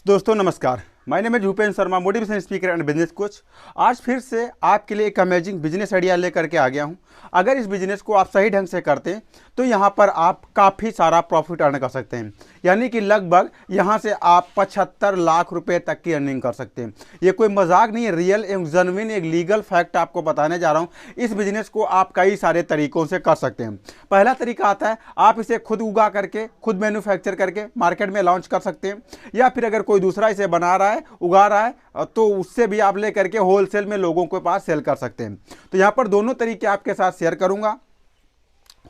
दोस्तों नमस्कार, my name है Bhupendra Sharma, motivation speaker and business coach. आज फिर से आपके लिए एक अमेजिंग बिजनेस आइडिया लेकर के आ गया हूं। अगर इस बिजनेस को आप सही ढंग से करते हैं तो यहां पर आप काफ़ी सारा प्रॉफिट अर्न कर सकते हैं। यानी कि लगभग यहां से आप 75 लाख रुपए तक की अर्निंग कर सकते हैं। ये कोई मजाक नहीं है, रियल एवं जेन्युइन एक लीगल फैक्ट आपको बताने जा रहा हूं। इस बिजनेस को आप कई सारे तरीकों से कर सकते हैं। पहला तरीका आता है, आप इसे खुद उगा करके, खुद मैन्युफैक्चर करके मार्केट में लॉन्च कर सकते हैं। या फिर अगर कोई दूसरा इसे बना रहा है, उगा रहा है, तो उससे भी आप ले करके होलसेल में लोगों के पास सेल कर सकते हैं। तो यहां पर दोनों तरीके आपके साथ शेयर करूंगा,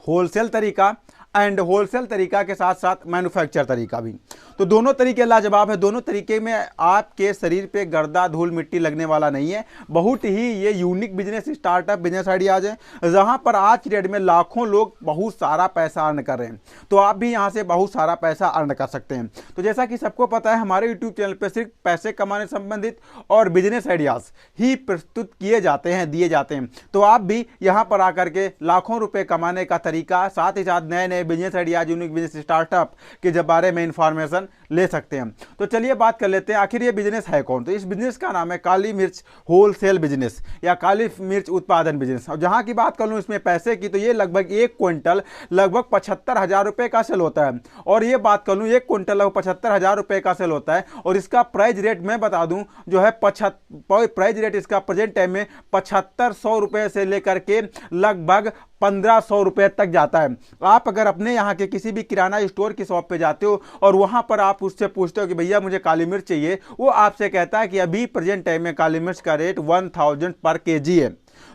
होलसेल तरीका एंड होलसेल तरीका के साथ साथ मैन्युफैक्चर तरीका भी। तो दोनों तरीके लाजवाब है। दोनों तरीके में आपके शरीर पे गर्दा धूल मिट्टी लगने वाला नहीं है। बहुत ही ये unique business startup business ideas है जहां पर आज की डेट में लाखों लोग बहुत सारा पैसा अर्न कर रहे हैं। तो आप भी यहां से बहुत सारा पैसा अर्न कर सकते हैं। तो जैसा कि सबको पता है, हमारे यूट्यूब चैनल पर सिर्फ पैसे कमाने संबंधित और बिजनेस आइडियाज ही प्रस्तुत किए जाते हैं, दिए जाते हैं। तो आप भी यहां पर आकर के लाखों रुपए कमाने का तरीका, साथ ही साथ नए नए business ideas, unique business startup के जब बारे में इंफॉर्मेशन ले सकते हैं। तो चलिए बात कर लेते हैं, आखिर ये बिजनेस है कौन। तो इस बिजनेस का नाम है काली मिर्च होलसेल बिजनेस या काली मिर्च उत्पादन बिजनेस। और जहां की बात कर लूं इसमें पैसे की, तो ये लगभग 1 क्विंटल लगभग 75,000 रुपए का सेल होता है। और ये बात कर लूं, 1 क्विंटल लगभग 75,000 रुपए का सेल होता है। और इसका प्राइस रेट मैं बता दूं जो है, प्राइस रेट इसका प्रेजेंट टाइम में 7500 रुपए से लेकर के लगभग 1500 रुपए तक जाता है। आप अगर अपने यहाँ के किसी भी किराना स्टोर की शॉप पे जाते हो और वहां पर आप उससे पूछते हो कि भैया मुझे काली मिर्च चाहिए, वो आपसे कहता है कि अभी प्रेजेंट टाइम में काली मिर्च का रेट 1000 पर केजी है।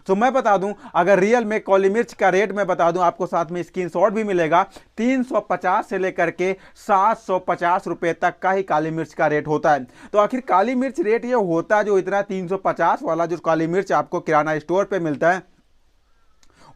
तो मैं बता दूं, अगर रियल में काली मिर्च का रेट मैं बता दूं आपको, साथ में स्क्रीनशॉट भी मिलेगा, 350 से लेकर के 750 रुपए तक का ही काली मिर्च का रेट होता है। तो आखिर काली मिर्च रेट ये होता है जो इतना 350 वाला जो काली मिर्च आपको किराना स्टोर पे मिलता है,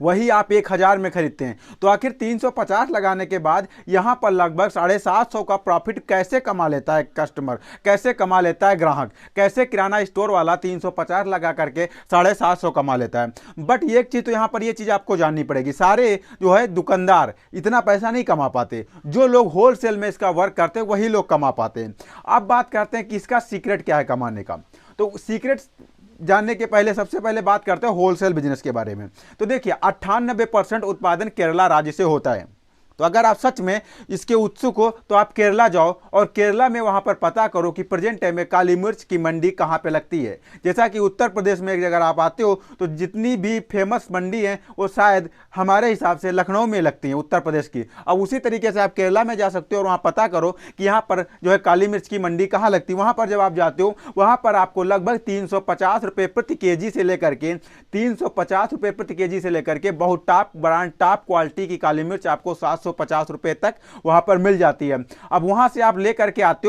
वही आप 1000 में खरीदते हैं। तो आखिर 350 लगाने के बाद यहां पर लगभग 750 का प्रॉफिट कैसे कमा लेता है कस्टमर, कैसे कमा लेता है ग्राहक, कैसे किराना स्टोर वाला 350 लगा करके 750 कमा लेता है। बट एक चीज तो यहां पर ये चीज आपको जाननी पड़ेगी, सारे जो है दुकानदार इतना पैसा नहीं कमा पाते। जो लोग होलसेल में इसका वर्क करते हैं वही लोग कमा पाते हैं। अब बात करते हैं कि इसका सीक्रेट क्या है कमाने का। तो सीक्रेट जानने के पहले सबसे पहले बात करते हैं होलसेल बिजनेस के बारे में। तो देखिए, 98% उत्पादन केरला राज्य से होता है। तो अगर आप सच में इसके उत्सुक हो तो आप केरला जाओ और केरला में वहां पर पता करो कि प्रेजेंट टाइम में काली मिर्च की मंडी कहां पे लगती है। जैसा कि उत्तर प्रदेश में अगर आप आते हो तो जितनी भी फेमस मंडी है वो शायद हमारे हिसाब से लखनऊ में लगती है, उत्तर प्रदेश की। अब उसी तरीके से आप केरला में जा सकते हो और वहां पता करो कि यहाँ पर जो है काली मिर्च की मंडी कहाँ लगती है। वहां पर जब आप जाते हो वहां पर आपको लगभग 350 रुपये प्रति केजी से लेकर के 350 रुपये प्रति केजी से लेकर के बहुत टॉप ब्रांड, टॉप क्वालिटी की काली मिर्च आपको 750 रुपए तक वहां पर मिल जाती है। अब वहां से आप लेकर के आते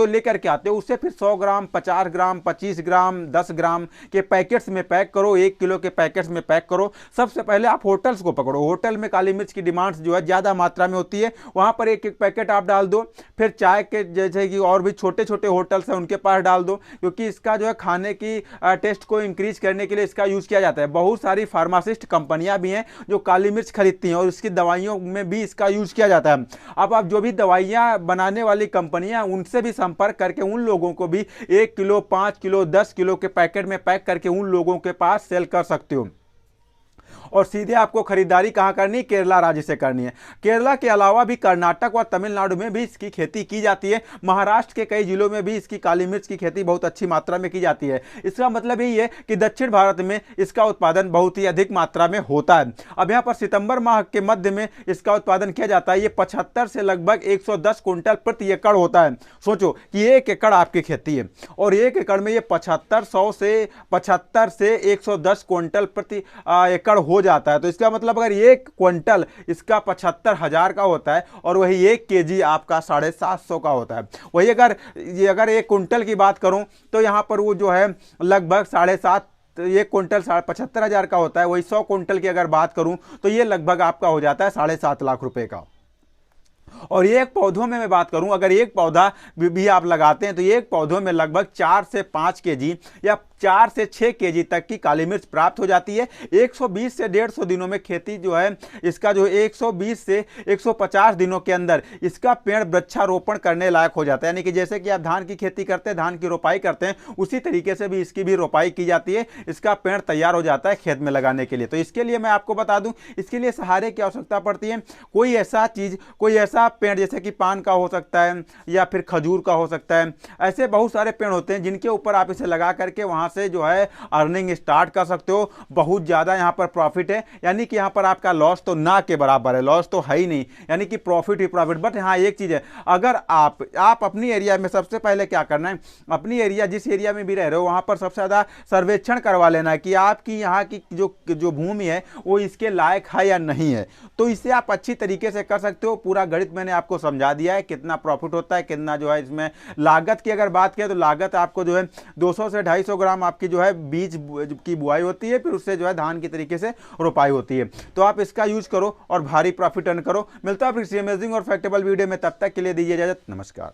हो, उससे फिर 100 ग्राम, 50 ग्राम, 25 ग्राम, 10 ग्राम के पैकेट्स में पैक करो, 1 किलो के पैकेट्स में पैक करो। सबसे पहले आप होटल्स को पकड़ो। होटल में काली मिर्च की डिमांड जो है ज्यादा मात्रा में होती है, वहां पर एक एक पैकेट आप डाल दो। फिर चाय के जैसे कि और भी छोटे छोटे होटल्स हैं उनके पास डाल दो, क्योंकि इसका जो है खाने की टेस्ट को इंक्रीज करने के लिए इसका यूज किया जाता है। बहुत सारी फार्मासिस्ट कंपनियां भी हैं जो काली मिर्च खरीदती हैं और इसकी दवाइयों में भी इसका यूज किया जाता है। अब आप जो भी दवाइयां बनाने वाली कंपनियां, उनसे भी संपर्क करके उन लोगों को भी 1 किलो, 5 किलो, 10 किलो के पैकेट में पैक करके उन लोगों के पास सेल कर सकते हो। और सीधे आपको खरीदारी कहां करनी है? केरला राज्य से करनी है। केरला के अलावा भी कर्नाटक और तमिलनाडु में भी इसकी खेती की जाती है। महाराष्ट्र के कई जिलों में भी इसकी काली मिर्च की खेती बहुत अच्छी मात्रा में की जाती है। इसका मतलब यही है कि दक्षिण भारत में इसका उत्पादन बहुत ही अधिक मात्रा में होता है। अब यहां पर सितंबर माह के मध्य में इसका उत्पादन किया जाता है। ये 75 से लगभग 110 क्विंटल प्रति एकड़ होता है। सोचो कि 1 एकड़ आपकी खेती है और 1 एकड़ में ये 75 से 110 क्विंटल प्रति एकड़ हो जाता है। तो इसका मतलब अगर 1 क्विंटल इसका 75,000 का होता है और वही 1 केजी आपका 750 का होता है। वही अगर 1 क्विंटल की बात करूं तो यहां पर वो जो है लगभग 7.5, 1 क्विंटल 75,000 का होता है। वही 100 क्विंटल की अगर बात करूं तो ये लगभग आपका हो जाता है 7.5 लाख रुपए का। और एक पौधों में मैं बात करूं, अगर एक पौधा भी आप लगाते हैं तो एक पौधों में लगभग 4 से 5 केजी या 4 से 6 केजी तक की काली मिर्च प्राप्त हो जाती है। 120 से 150 दिनों में खेती जो है इसका जो 120 से 150 दिनों के अंदर इसका पेड़ वृक्षारोपण करने लायक हो जाता है। यानी कि जैसे कि आप धान की खेती करते हैं, धान की रोपाई करते हैं, उसी तरीके से भी इसकी भी रोपाई की जाती है, इसका पेड़ तैयार हो जाता है खेत में लगाने के लिए। तो इसके लिए मैं आपको बता दूं, इसके लिए सहारे की आवश्यकता पड़ती है। कोई ऐसा चीज, कोई ऐसा पेड़ जैसे कि पान का हो सकता है या फिर खजूर का हो सकता है, ऐसे बहुत सारे पेड़ होते हैं जिनके ऊपर आप इसे लगा करके वहां से जो है अर्निंग स्टार्ट कर सकते हो। बहुत ज्यादा यहां पर प्रॉफिट है, यानी कि यहां पर आपका लॉस तो ना के बराबर है, लॉस तो है ही नहीं, यानी कि प्रॉफिट ही प्रॉफिट। बट हाँ एक चीज है, अगर आप अपनी एरिया में सबसे पहले क्या करना है, अपनी एरिया जिस एरिया में भी रह रहे हो वहां पर सबसे ज्यादा सर्वेक्षण करवा लेना है कि आपकी यहाँ की जो भूमि है वो इसके लायक है या नहीं है। तो इसे आप अच्छी तरीके से कर सकते हो। पूरा गणित मैंने आपको समझा दिया है, कितना प्रॉफिट होता है, कितना जो है इसमें लागत की अगर बात करें तो लागत आपको जो है 200 से 250 ग्राम आपकी जो है बीज की बुआई होती है, फिर उससे जो है धान की तरीके से रोपाई होती है। तो आप इसका यूज करो और भारी प्रॉफिट अर्न करो। मिलता है फिर अमेजिंग और फैक्टेबल वीडियो में, तब तक के लिए दीजिए इजाजत, नमस्कार।